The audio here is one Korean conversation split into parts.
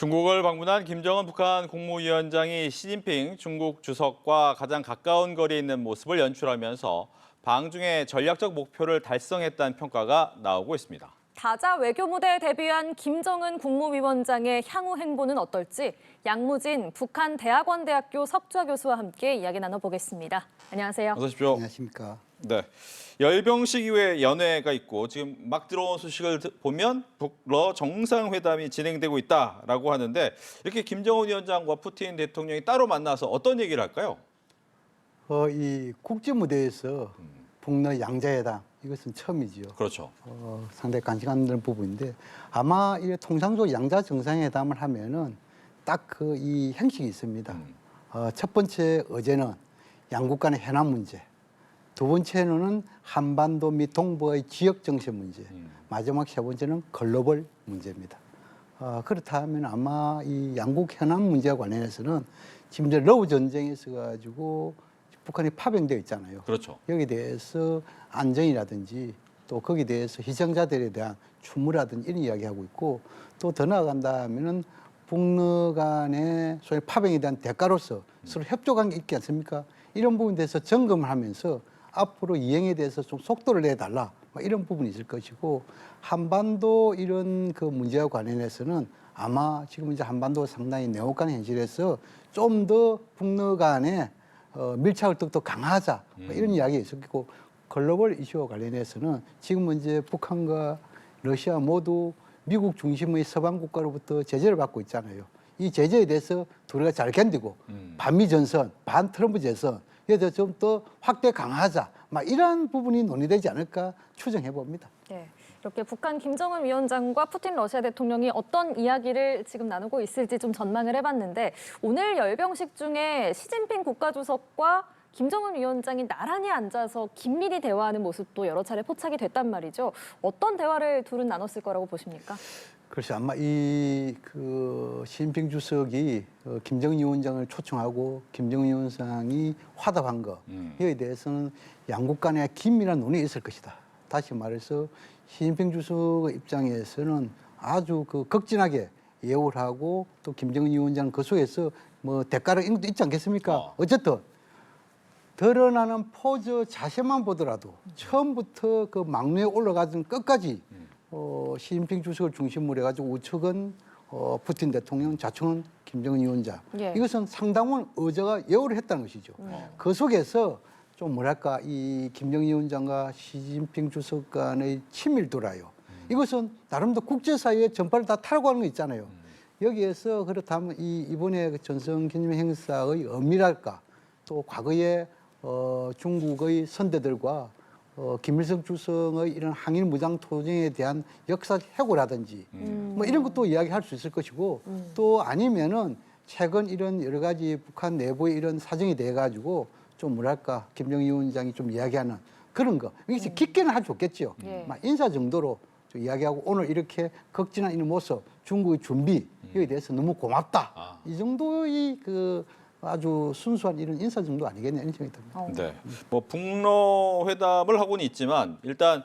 중국을 방문한 김정은 북한 국무위원장이 시진핑 중국 주석과 가장 가까운 거리에 있는 모습을 연출하면서 방중의 전략적 목표를 달성했다는 평가가 나오고 있습니다. 다자 외교 무대에 데뷔한 김정은 국무위원장의 향후 행보는 어떨지 양무진 북한 대학원대학교 석좌 교수와 함께 이야기 나눠보겠습니다. 안녕하세요. 어서 오십시오. 안녕하십니까. 네, 열병식 이후에 연회가 있고 지금 막 들어온 소식을 보면 북러 정상회담이 진행되고 있다라고 하는데 이렇게 김정은 위원장과 푸틴 대통령이 따로 만나서 어떤 얘기를 할까요? 이 국제 무대에서 북러 양자회담 이것은 처음이지요. 그렇죠. 상당히 관심가는 부분인데 아마 이 통상적으로 양자 정상회담을 하면은 딱 그 이 형식이 있습니다. 첫 번째 어제는 양국 간의 현안 문제, 두 번째는 한반도 및 동북아의 지역 정세 문제, 마지막 세 번째는 글로벌 문제입니다. 그렇다면 아마 이 양국 현안 문제와 관련해서는 지금 이제 러우 전쟁이 있어가지고 북한이 파병되어 있잖아요. 그렇죠. 여기에 대해서 안전이라든지 또 거기에 대해서 희생자들에 대한 추모라든지 이런 이야기하고 있고 또 더 나아간다면은 북러 간의 소위 파병에 대한 대가로서 서로 협조관계 있지 않습니까? 이런 부분에 대해서 점검을 하면서 앞으로 이행에 대해서 좀 속도를 내달라 이런 부분이 있을 것이고 한반도 이런 그 문제와 관련해서는 아마 지금 이제 한반도가 상당히 내혹한 현실에서 좀 더 북러 간의 밀착을 더욱더 강화하자 이런 이야기가 있었고 글로벌 이슈와 관련해서는 지금 이제 북한과 러시아 모두 미국 중심의 서방 국가로부터 제재를 받고 있잖아요. 이 제재에 대해서 둘이가 잘 견디고 반미 전선, 반 트럼프 전선 이에 대해서 좀 더 확대 강화하자 이런 부분이 논의되지 않을까 추정해 봅니다. 네, 이렇게 북한 김정은 위원장과 푸틴 러시아 대통령이 어떤 이야기를 지금 나누고 있을지 좀 전망을 해봤는데 오늘 열병식 중에 시진핑 국가주석과 김정은 위원장이 나란히 앉아서 긴밀히 대화하는 모습도 여러 차례 포착이 됐단 말이죠. 어떤 대화를 둘은 나눴을 거라고 보십니까? 그래서 아마 이 그 시진핑 주석이 김정은 위원장을 초청하고 김정은 위원장이 화답한 거 이에 대해서는 양국 간의 긴밀한 논의가 있을 것이다. 다시 말해서 시진핑 주석의 입장에서는 아주 그 극진하게 예우를 하고 또 김정은 위원장은 그 속에서 뭐 대가를 이런 것도 있지 않겠습니까? 어쨌든 드러나는 포즈 자세만 보더라도 처음부터 그 막루에 올라가던 끝까지 시진핑 주석을 중심으로 해가지고 우측은 푸틴 대통령, 좌측은 김정은 위원장. 예. 이것은 상당한 의제가 예우를 했다는 것이죠. 그 속에서 좀 뭐랄까 이 김정은 위원장과 시진핑 주석 간의 친밀도라요. 이것은 나름대로 국제사회의 전파를 다 타라고 하는 거 있잖아요. 여기에서 그렇다면 이번에 그 전성기념 행사의 의미랄까 또 과거에 중국의 선대들과 김일성 주석의 이런 항일 무장 투쟁에 대한 역사 해고라든지 뭐 이런 것도 이야기할 수 있을 것이고 또 아니면은 최근 이런 여러 가지 북한 내부의 이런 사정이 돼 가지고 좀 뭐랄까 김정은 위원장이 좀 이야기하는 그런 거 이게 깊게는 할 수 없겠죠. 인사 정도로 좀 이야기하고 오늘 이렇게 극진한 이런 모습 중국의 준비 여기에 대해서 너무 고맙다. 이 정도의 그 아주 순수한 이런 인사 정도 아니겠냐 이런 생각이 듭니다. 네, 뭐 북러 회담을 하고는 있지만 일단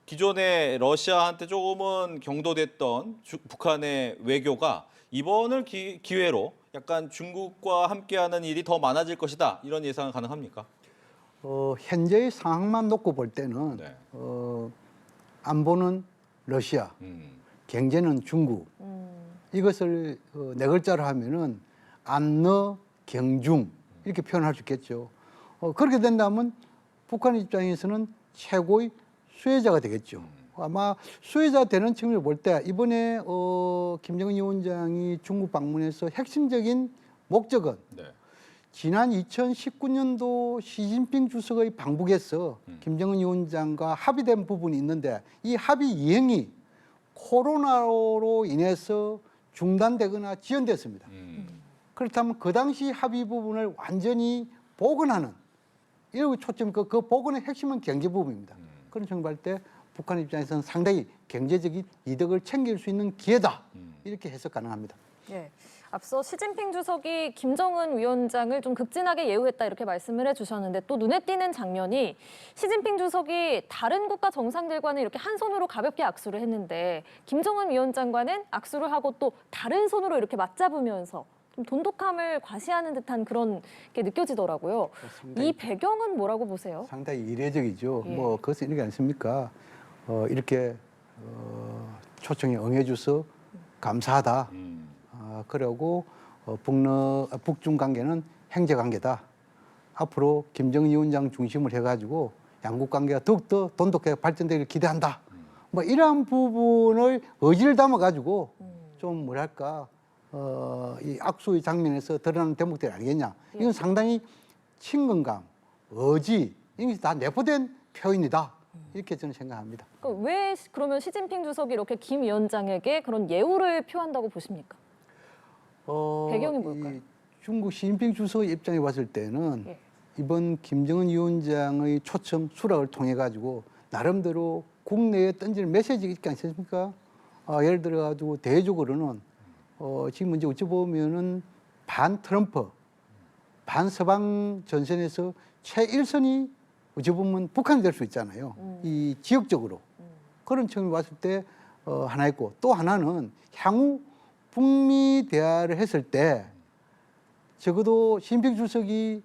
기존에 러시아한테 조금은 경도됐던 북한의 외교가 이번을 기회로 약간 중국과 함께하는 일이 더 많아질 것이다 이런 예상은 가능합니까? 현재의 상황만 놓고 볼 때는 네. 안보는 러시아, 경제는 중국. 이것을 네 글자로 하면은 안러 경중 이렇게 표현할 수 있겠죠. 그렇게 된다면 북한 입장에서는 최고의 수혜자가 되겠죠. 아마 수혜자 되는 측면을 볼 때 이번에 김정은 위원장이 중국 방문해서 핵심적인 목적은 네. 지난 2019년도 시진핑 주석의 방북에서 김정은 위원장과 합의된 부분이 있는데 이 합의 이행이 코로나로 인해서 중단되거나 지연됐습니다. 그렇다면 그 당시 합의 부분을 완전히 복원하는 이런 초점 그 복원의 핵심은 경제 부분입니다. 그런 점을 볼 때 북한 입장에서는 상당히 경제적인 이득을 챙길 수 있는 기회다. 이렇게 해석 가능합니다. 예. 앞서 시진핑 주석이 김정은 위원장을 좀 극진하게 예우했다 이렇게 말씀을 해주셨는데 또 눈에 띄는 장면이 시진핑 주석이 다른 국가 정상들과는 이렇게 한 손으로 가볍게 악수를 했는데 김정은 위원장과는 악수를 하고 또 다른 손으로 이렇게 맞잡으면서 좀 돈독함을 과시하는 듯한 그런 게 느껴지더라고요. 그렇습니다. 이 배경은 뭐라고 보세요? 상당히 이례적이죠. 예. 뭐 그것은 이렇게 않습니까? 이렇게 초청에 응해줘서 감사하다. 그러고 북중 관계는 행제 관계다. 앞으로 김정은 위원장 중심을 해가지고 양국 관계가 더욱더 돈독하게 발전되기를 기대한다. 뭐 이러한 부분을 의지를 담아가지고 좀 뭐랄까 이 악수의 장면에서 드러나는 대목들이 아니겠냐. 이건 상당히 친근감, 의지 이게 다 내포된 표현이다. 이렇게 저는 생각합니다. 그러니까 왜 그러면 시진핑 주석이 이렇게 김 위원장에게 그런 예우를 표한다고 보십니까? 배경이 뭘까요? 이 중국 시진핑 주석의 입장에 봤을 때는 예. 이번 김정은 위원장의 초청 수락을 통해 가지고 나름대로 국내에 던질 메시지가 있지 않습니까? 예를 들어 가지고 대외적으로는 지금 이제 어찌 보면은 반 트럼프, 반 서방 전선에서 최일선이 어찌 보면 북한이 될 수 있잖아요. 이 지역적으로 그런 측면을 봤을 때 하나 있고 또 하나는 향후 북미 대화를 했을 때 적어도 시진핑 주석이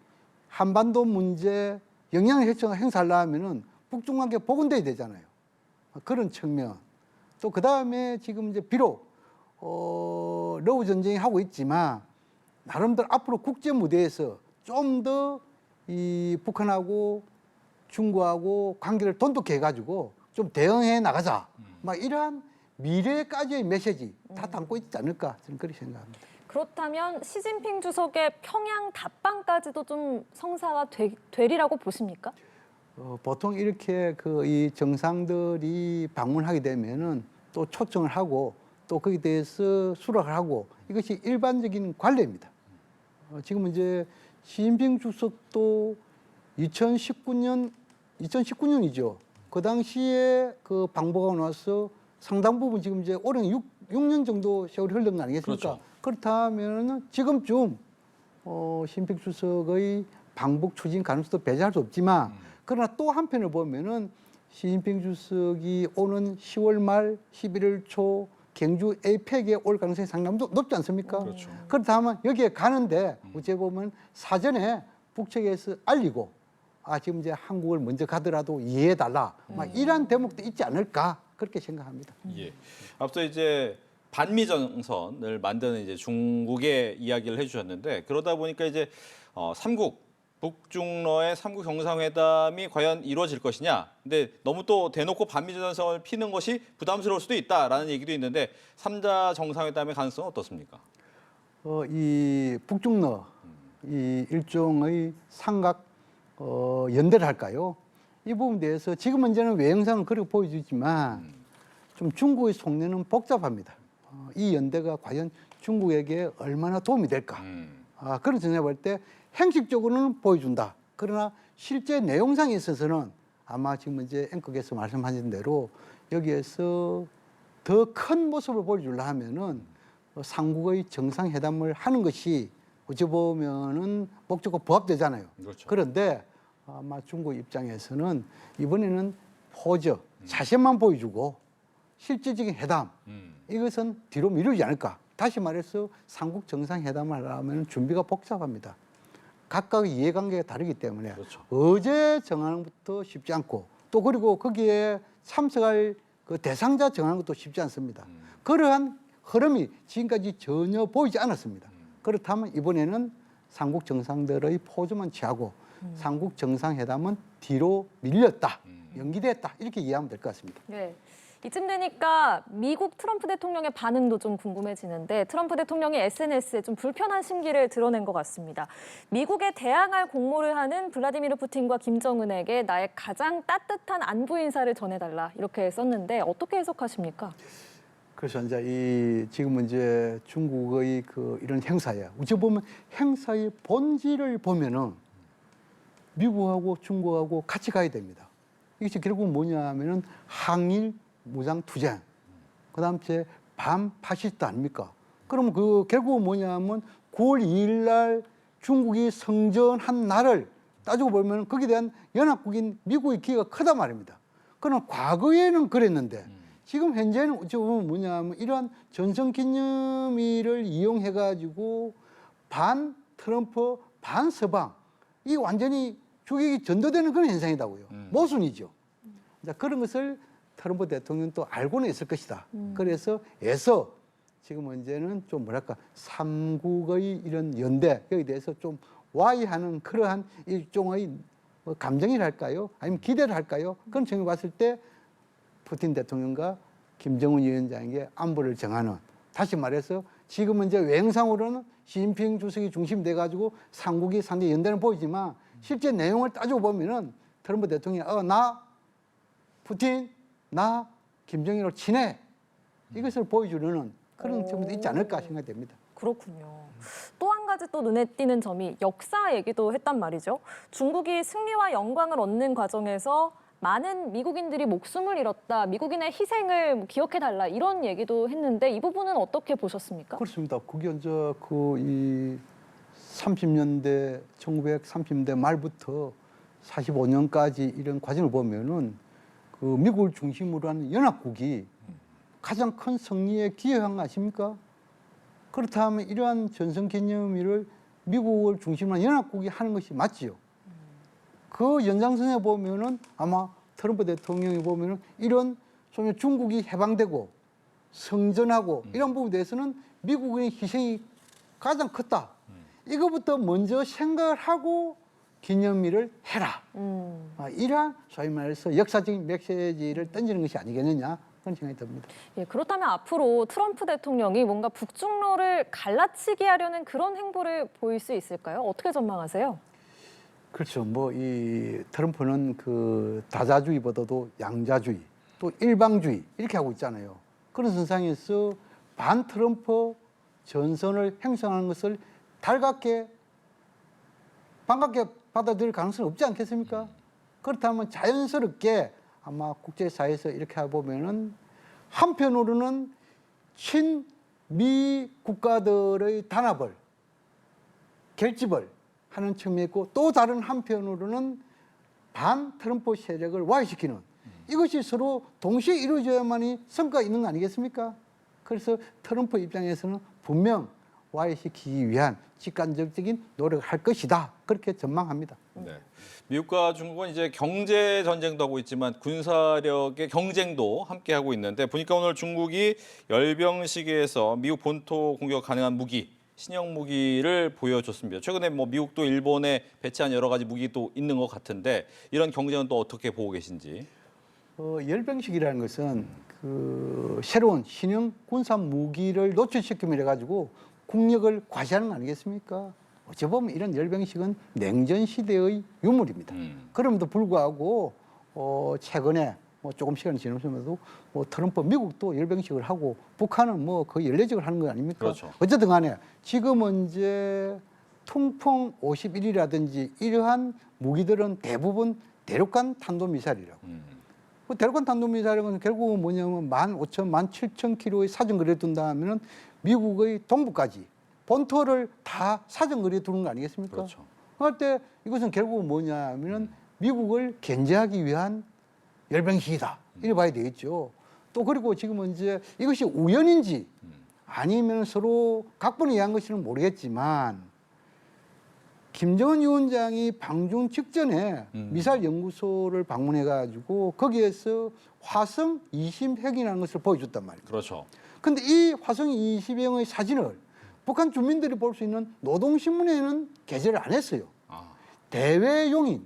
한반도 문제 영향을 행사하려면은 북중 관계 복원돼야 되잖아요. 그런 측면. 또 그 다음에 지금 이제 비록 러우 전쟁이 하고 있지만 나름대로 앞으로 국제 무대에서 좀 더 이 북한하고 중국하고 관계를 돈독해 가지고 좀 대응해 나가자. 막 이러한 미래까지의 메시지 다 담고 있지 않을까 저는 그렇게 생각합니다. 그렇다면 시진핑 주석의 평양 답방까지도 좀 성사가 되리라고 보십니까? 보통 이렇게 이 정상들이 방문하게 되면은 또 초청을 하고 또 거기에 대해서 수락을 하고 이것이 일반적인 관례입니다. 지금 이제 시진핑 주석도 2019년이죠. 그 당시에 그 방북하고 나서 상당 부분 지금 이제 올해는 6년 정도 세월이 흘른 거 아니겠습니까? 그렇죠. 그렇다면 지금쯤 시진핑 주석의 방북 추진 가능성도 배제할 수 없지만 그러나 또 한편을 보면은 시진핑 주석이 오는 10월 말 11월 초 경주 에이펙에 올 가능성이 상당히 높지 않습니까? 그렇죠. 그렇다면 여기에 가는데 어찌 보면 사전에 북측에서 알리고 지금 이제 한국을 먼저 가더라도 이해해달라. 막 이런 대목도 있지 않을까 그렇게 생각합니다. 예. 앞서 이제 반미 정선을 만드는 이제 중국의 이야기를 해주셨는데 그러다 보니까 이제 삼국 북중러의 삼국 정상회담이 과연 이루어질 것이냐. 근데 너무 또 대놓고 반미 정선을 피는 것이 부담스러울 수도 있다라는 얘기도 있는데 3자 정상회담의 가능성은 어떻습니까? 이 북중러 이 일종의 삼각 연대를 할까요? 이 부분에 대해서 지금 문제는 외형상은 그렇게 보여주지만 좀 중국의 속내는 복잡합니다. 이 연대가 과연 중국에게 얼마나 도움이 될까? 그런 점에서 볼 때 형식적으로는 보여준다. 그러나 실제 내용상에 있어서는 아마 지금 이제 앵커께서 말씀하신 대로 여기에서 더 큰 모습을 보여주려 하면은 삼국의 정상회담을 하는 것이 어찌 보면은 목적과 부합되잖아요. 그렇죠. 그런데 아마 중국 입장에서는 이번에는 포즈, 자신만 보여주고 실질적인 회담 이것은 뒤로 미루지 않을까. 다시 말해서 삼국 정상회담을 하려면 준비가 복잡합니다. 각각의 이해관계가 다르기 때문에 그렇죠. 어제 정하는 것도 쉽지 않고 또 그리고 거기에 참석할 그 대상자 정하는 것도 쉽지 않습니다. 그러한 흐름이 지금까지 전혀 보이지 않았습니다. 그렇다면 이번에는 삼국 정상들의 포즈만 취하고 삼국 정상회담은 뒤로 밀렸다, 연기됐다 이렇게 이해하면 될 것 같습니다. 네. 이쯤 되니까 미국 트럼프 대통령의 반응도 좀 궁금해지는데 트럼프 대통령이 SNS에 좀 불편한 심기를 드러낸 것 같습니다. 미국에 대항할 공모를 하는 블라디미르 푸틴과 김정은에게 나의 가장 따뜻한 안부 인사를 전해달라 이렇게 썼는데 어떻게 해석하십니까? 그래서 이제 지금 이제 중국의 이런 행사에 어찌 보면 행사의 본질을 보면은 미국하고 중국하고 같이 가야 됩니다. 이것이 결국 뭐냐 하면은 항일 무장투쟁, 그다음 제 반파시스트 아닙니까? 그럼 그 결국은 뭐냐면 9월 2일 날 중국이 성전한 날을 따지고 보면 거기에 대한 연합국인 미국의 기여가 크단 말입니다. 그러나 과거에는 그랬는데 지금 현재는 어찌 보면 뭐냐면 이러한 전성기념일을 이용해 가지고 반 트럼프 반 서방 이 완전히 주객이 전도되는 그런 현상이다고요. 모순이죠. 자, 그런 것을 트럼프 대통령은 또 알고는 있을 것이다. 그래서 애써 지금 현재는 좀 뭐랄까 삼국의 이런 연대 여기에 대해서 좀 와이하는 그러한 일종의 뭐 감정이랄까요? 아니면 기대를 할까요? 그런 측면에 봤을 때 푸틴 대통령과 김정은 위원장에게 안보를 정하는 다시 말해서 지금 현재 외형상으로는 시진핑 주석이 중심돼 가지고 삼국이 상당히 연대는 보이지만 실제 내용을 따지고 보면은 트럼프 대통령이 나 푸틴 나 김정일하고 친해 이것을 보여주려는 그런 점도 있지 않을까 생각됩니다. 그렇군요. 또 한 가지 또 눈에 띄는 점이 역사 얘기도 했단 말이죠. 중국이 승리와 영광을 얻는 과정에서 많은 미국인들이 목숨을 잃었다, 미국인의 희생을 기억해달라 이런 얘기도 했는데 이 부분은 어떻게 보셨습니까? 그렇습니다. 그게 이제 이 30년대 1930년대 말부터 45년까지 이런 과정을 보면은 그 미국을 중심으로 하는 연합국이 가장 큰 승리에 기여한 거 아십니까? 그렇다면 이러한 전성기념일을 미국을 중심으로 한 연합국이 하는 것이 맞지요. 그 연장선에 보면은 아마 트럼프 대통령이 보면은 이런 소위 중국이 해방되고 성전하고 이런 부분에 대해서는 미국의 희생이 가장 컸다. 이거부터 먼저 생각을 하고 기념일을 해라. 이러한 소위 말해서 역사적인 메시지를 던지는 것이 아니겠느냐 그런 생각이 듭니다. 예, 그렇다면 앞으로 트럼프 대통령이 뭔가 북중로를 갈라치게 하려는 그런 행보를 보일 수 있을까요? 어떻게 전망하세요? 그렇죠. 뭐 이 트럼프는 그 다자주의보다도 양자주의 또 일방주의 이렇게 하고 있잖아요. 그런 선상에서 반 트럼프 전선을 형성하는 것을 달갑게 반갑게 받아들일 가능성이 없지 않겠습니까? 그렇다면 자연스럽게 아마 국제사회에서 이렇게 해보면은 한편으로는 친미 국가들의 단합을 결집을 하는 측면이 있고 또 다른 한편으로는 반 트럼프 세력을 와해시키는 이것이 서로 동시에 이루어져야만이 성과가 있는 거 아니겠습니까? 그래서 트럼프 입장에서는 분명 와해시키기 위한 직간접적인 노력을 할 것이다. 그렇게 전망합니다. 네. 미국과 중국은 이제 경제 전쟁도 하고 있지만 군사력의 경쟁도 함께 하고 있는데 보니까 오늘 중국이 열병식에서 미국 본토 공격 가능한 무기, 신형 무기를 보여줬습니다. 최근에 뭐 미국도 일본에 배치한 여러 가지 무기도 있는 것 같은데 이런 경쟁은 또 어떻게 보고 계신지? 열병식이라는 것은 그 새로운 신형 군사 무기를 노출시키면 해가지고 국력을 과시하는 거 아니겠습니까? 어찌 보면 이런 열병식은 냉전 시대의 유물입니다. 그럼에도 불구하고 최근에 뭐 조금 시간이 지나면서도 뭐 트럼프 미국도 열병식을 하고 북한은 뭐 거의 연례적으로 하는 거 아닙니까? 그렇죠. 어쨌든 간에 지금은 이제 통풍 51이라든지 이러한 무기들은 대부분 대륙간 탄도미사일이라고. 그 대륙간 탄도미사일은 결국은 뭐냐면 15,000, 17,000km의 사정거리에 둔다 하면은 미국의 동부까지 본토를 다 사정거리에 두는 거 아니겠습니까? 그렇죠. 그럴 때 이것은 결국은 뭐냐 하면은 미국을 견제하기 위한 열병식이다. 이래 봐야 되겠죠. 또 그리고 지금은 이제 이것이 우연인지 아니면 서로 각본에 의한 것인지는 모르겠지만 김정은 위원장이 방중 직전에 미사일 연구소를 방문해 가지고 거기에서 화성 20핵이라는 것을 보여줬단 말이에요. 그렇죠. 근데 이 화성 20형의 사진을 북한 주민들이 볼 수 있는 노동신문에는 게재를 안 했어요. 대외용인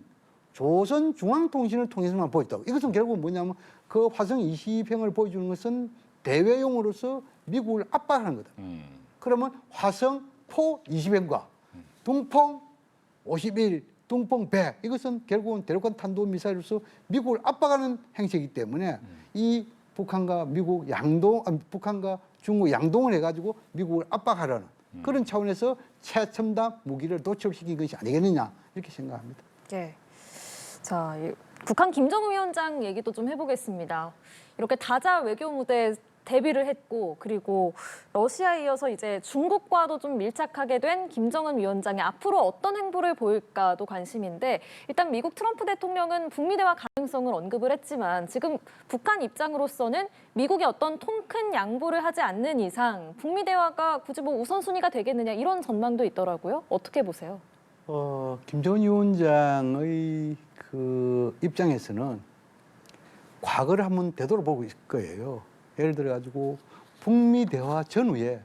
조선중앙통신을 통해서만 보였다고. 이것은 결국 뭐냐면 그 화성 20형을 보여주는 것은 대외용으로서 미국을 압박하는 거다. 그러면 화성 포 20형과 둥펑 51, 둥펑 100 이것은 결국은 대륙간 탄도미사일로서 미국을 압박하는 행세이기 때문에 이 북한과 미국 북한과 중국 양동을 해가지고 미국을 압박하려는 그런 차원에서 최첨단 무기를 도출시킨 것이 아니겠느냐 이렇게 생각합니다. 예. 자, 북한 김정은 위원장 얘기도 좀 해보겠습니다. 이렇게 다자 외교 무대에 데뷔를 했고 그리고 러시아에 이어서 이제 중국과도 좀 밀착하게 된 김정은 위원장이 앞으로 어떤 행보를 보일까도 관심인데 일단 미국 트럼프 대통령은 북미 대화 가능성을 언급을 했지만 지금 북한 입장으로서는 미국이 어떤 통 큰 양보를 하지 않는 이상 북미 대화가 굳이 뭐 우선순위가 되겠느냐 이런 전망도 있더라고요. 어떻게 보세요? 김정은 위원장의 그 입장에서는 과거를 한번 되돌아보고 있을 거예요. 예를 들어 가지고 북미 대화 전후에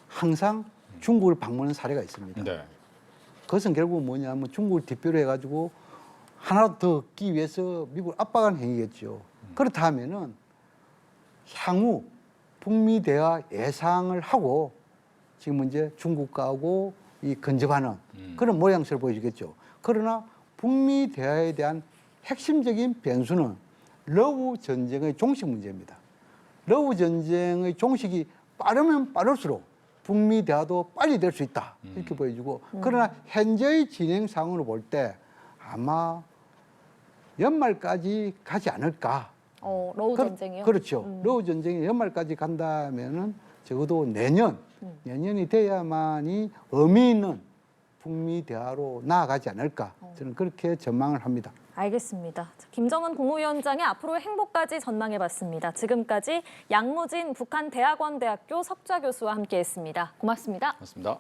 항상 중국을 방문한 사례가 있습니다. 네. 그것은 결국 뭐냐면 중국을 뒷표로 해가지고 하나 더 얻기 위해서 미국을 압박하는 행위겠죠. 그렇다면은 향후 북미 대화 예상을 하고 지금 이제 중국하고 이 근접하는 그런 모양새를 보여주겠죠. 그러나 북미 대화에 대한 핵심적인 변수는 러우 전쟁의 종식 문제입니다. 러우 전쟁의 종식이 빠르면 빠를수록 북미 대화도 빨리 될 수 있다 이렇게 보여주고 그러나 현재의 진행 상황으로 볼 때 아마 연말까지 가지 않을까. 러우 전쟁이요? 그렇죠. 러우 전쟁이 연말까지 간다면은 적어도 내년이 돼야만이 의미 있는 북미 대화로 나아가지 않을까. 저는 그렇게 전망을 합니다. 알겠습니다. 김정은 국무위원장의 앞으로의 행보까지 전망해봤습니다. 지금까지 양무진 북한대학원대학교 석좌 교수와 함께했습니다. 고맙습니다. 맞습니다.